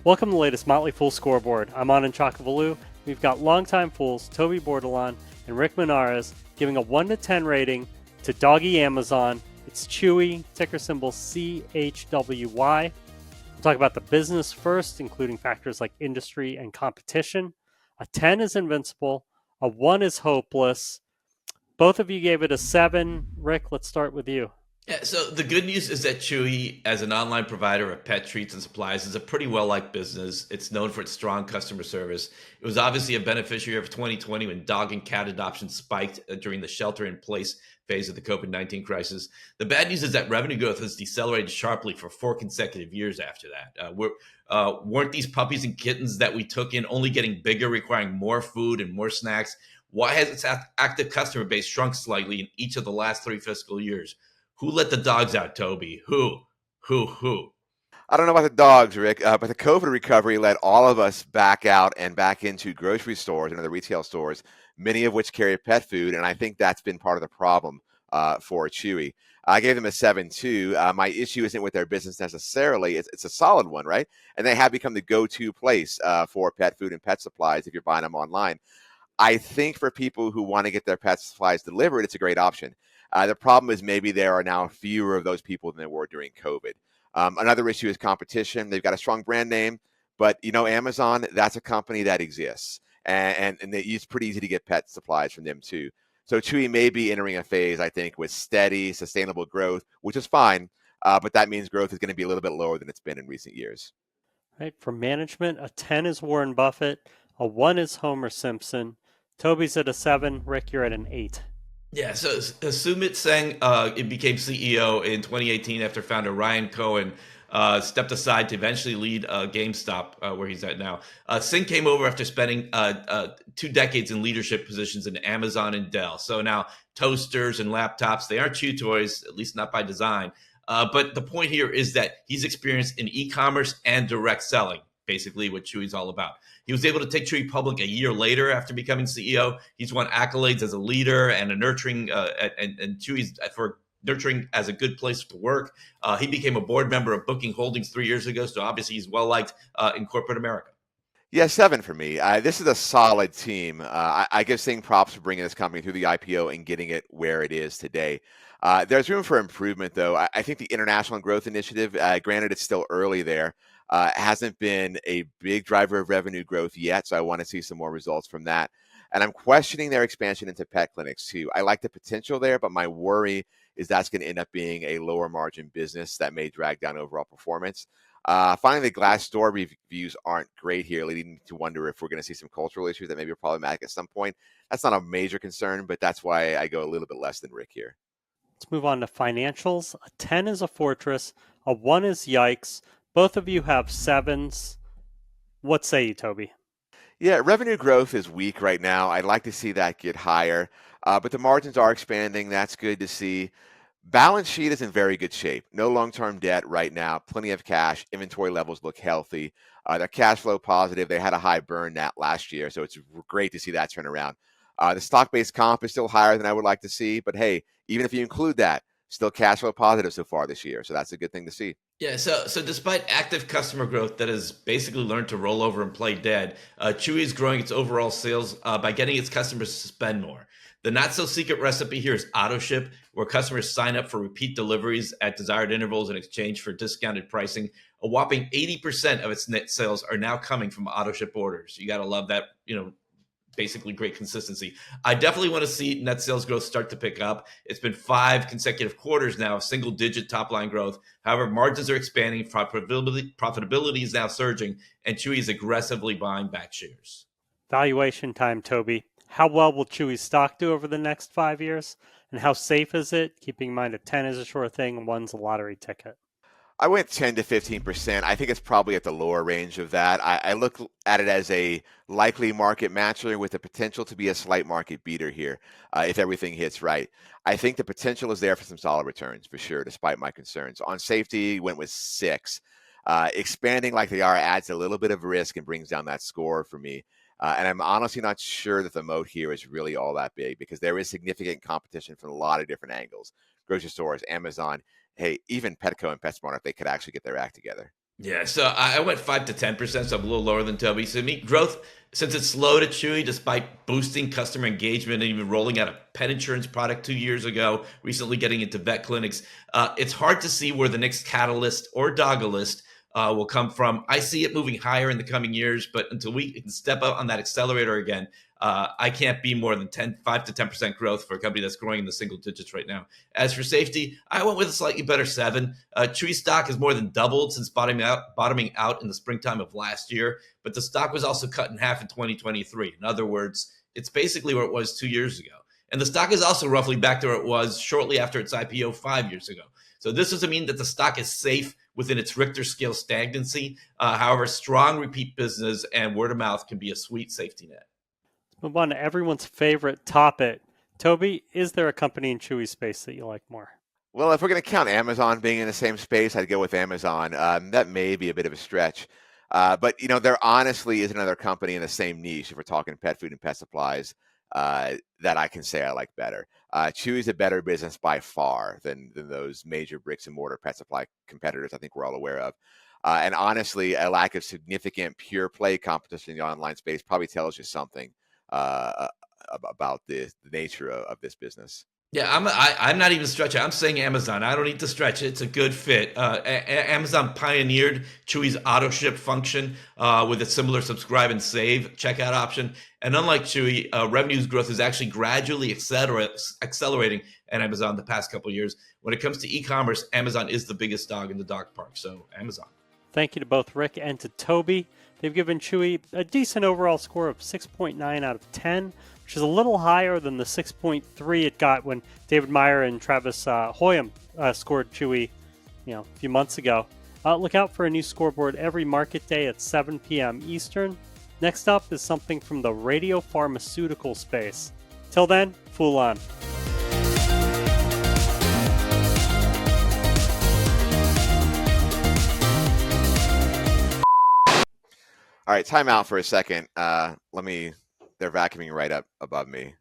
Welcome to the latest Motley Fool scoreboard. I'm Anand Chokkavelu. We've got longtime fools Toby Bordelon and Rick Munarriz giving a 1 to 10 rating to Doggy Amazon. It's Chewy, ticker symbol CHWY. We'll talk about the business first, including factors like industry and competition. A 10 is invincible. A 1 is hopeless. Both of you gave it a 7. Rick, let's start with you. Yeah, so the good news is that Chewy, as an online provider of pet treats and supplies, is a pretty well-liked business. It's known for its strong customer service. It was obviously a beneficiary of 2020 when dog and cat adoption spiked during the shelter-in-place phase of the COVID-19 crisis. The bad news is that revenue growth has decelerated sharply for 4 consecutive years after that. Weren't these puppies and kittens that we took in only getting bigger, requiring more food and more snacks? Why has its active customer base shrunk slightly in each of the last 3 fiscal years? Who let the dogs out, Toby? Who? I don't know about the dogs, Rick, but the COVID recovery led all of us back out and back into grocery stores and other retail stores, many of which carry pet food, and I think that's been part of the problem for Chewy. I gave them a 7 too. My issue isn't with their business necessarily. It's a solid one, right? And they have become the go-to place for pet food and pet supplies if you're buying them online. I think for people who want to get their pet supplies delivered, it's a great option. The problem is maybe there are now fewer of those people than there were during COVID. Another issue is competition. They've got a strong brand name, but Amazon, that's a company that exists, and it's pretty easy to get pet supplies from them too. So Chewy may be entering a phase, I think, with steady, sustainable growth, which is fine, but that means growth is going to be a little bit lower than it's been in recent years. Right, for management, a 10 is Warren Buffett, a 1 is Homer Simpson. Toby's at a 7. Rick, you're at an 8. Yeah, so Sumit Singh it became CEO in 2018 after founder Ryan Cohen stepped aside to eventually lead GameStop, where he's at now. Singh came over after spending 2 decades in leadership positions in Amazon and Dell. So now toasters and laptops, they aren't chew toys, at least not by design. But the point here is that he's experienced in e-commerce and direct selling, basically what Chewy's all about. He was able to take Chewy public a year later after becoming CEO. He's won accolades as a leader and a nurturing, and Chewy's for nurturing as a good place to work. He became a board member of Booking Holdings 3 years ago, so obviously he's well liked in corporate America. Yeah, 7 for me. This is a solid team. I give Singh props for bringing this company through the IPO and getting it where it is today. There's room for improvement, though. I think the international growth initiative, granted it's still early there, hasn't been a big driver of revenue growth yet, so I want to see some more results from that. And I'm questioning their expansion into pet clinics, too. I like the potential there, but my worry is that's going to end up being a lower margin business that may drag down overall performance. Finally, the Glassdoor reviews aren't great here, leading me to wonder if we're going to see some cultural issues that may be problematic at some point. That's not a major concern, but that's why I go a little bit less than Rick here. Let's move on to financials. A 10 is a fortress. A 1 is yikes. Both of you have 7s. What say you, Toby? Yeah, revenue growth is weak right now. I'd like to see that get higher, but the margins are expanding. That's good to see. Balance sheet is in very good shape. No long-term debt right now. Plenty of cash. Inventory levels look healthy. They're cash flow positive. They had a high burn that last year, so it's great to see that turn around. The stock-based comp is still higher than I would like to see, but hey, even if you include that, still cash flow positive so far this year, so that's a good thing to see. Yeah, so despite active customer growth that has basically learned to roll over and play dead, Chewy is growing its overall sales by getting its customers to spend more. The not-so-secret recipe here is auto-ship, where customers sign up for repeat deliveries at desired intervals in exchange for discounted pricing. A whopping 80% of its net sales are now coming from auto-ship orders. You got to love that, basically great consistency. I definitely want to see net sales growth start to pick up. It's been 5 consecutive quarters now of single-digit top-line growth. However, margins are expanding, profitability is now surging, and Chewy is aggressively buying back shares. Valuation time, Toby. How well will Chewy's stock do over the next 5 years? And how safe is it? Keeping in mind a 10 is a sure thing and 1's a lottery ticket. I went 10 to 15%. I think it's probably at the lower range of that. I look at it as a likely market matcher with the potential to be a slight market beater here if everything hits right. I think the potential is there for some solid returns for sure, despite my concerns. On safety, went with 6. Expanding like they are adds a little bit of risk and brings down that score for me. And I'm honestly not sure that the moat here is really all that big because there is significant competition from a lot of different angles. Grocery stores, Amazon, hey, even Petco and PetSmart, if they could actually get their act together. Yeah, so I went 5 to 10%, so I'm a little lower than Toby. So me growth, since it's slowed at Chewy, despite boosting customer engagement and even rolling out a pet insurance product 2 years ago, recently getting into vet clinics, it's hard to see where the next catalyst or doggalist will come from. I see it moving higher in the coming years, but until we can step up on that accelerator again, I can't be more than 5 to 10% growth for a company that's growing in the single digits right now. As for safety, I went with a slightly better 7. Chewy stock has more than doubled since bottoming out in the springtime of last year, but the stock was also cut in half in 2023. In other words, it's basically where it was 2 years ago. And the stock is also roughly back to where it was shortly after its IPO 5 years ago. So this doesn't mean that the stock is safe within its Richter scale stagnancy. However, strong repeat business and word of mouth can be a sweet safety net. Move on to everyone's favorite topic. Toby, is there a company in Chewy space that you like more? Well, if we're going to count Amazon being in the same space, I'd go with Amazon. That may be a bit of a stretch. But, there honestly is another company in the same niche, if we're talking pet food and pet supplies, that I can say I like better. Chewy's a better business by far than those major bricks and mortar pet supply competitors I think we're all aware of. And honestly, a lack of significant pure play competition in the online space probably tells you something about the nature of this business. Yeah, I'm not even stretching. I'm saying Amazon. I don't need to stretch it. It's a good fit. Amazon pioneered Chewy's auto ship function with a similar subscribe and save checkout option. And unlike Chewy, revenues growth is actually gradually accelerating at Amazon the past couple of years. When it comes to e-commerce, Amazon is the biggest dog in the dog park. So Amazon. Thank you to both Rick and to Toby. They've given Chewy a decent overall score of 6.9 out of 10, which is a little higher than the 6.3 it got when David Meyer and Travis Hoyam scored Chewy, a few months ago. Look out for a new scoreboard every market day at 7 p.m. Eastern. Next up is something from the radiopharmaceutical space. Till then, Fool on. All right, time out for a second. They're vacuuming right up above me.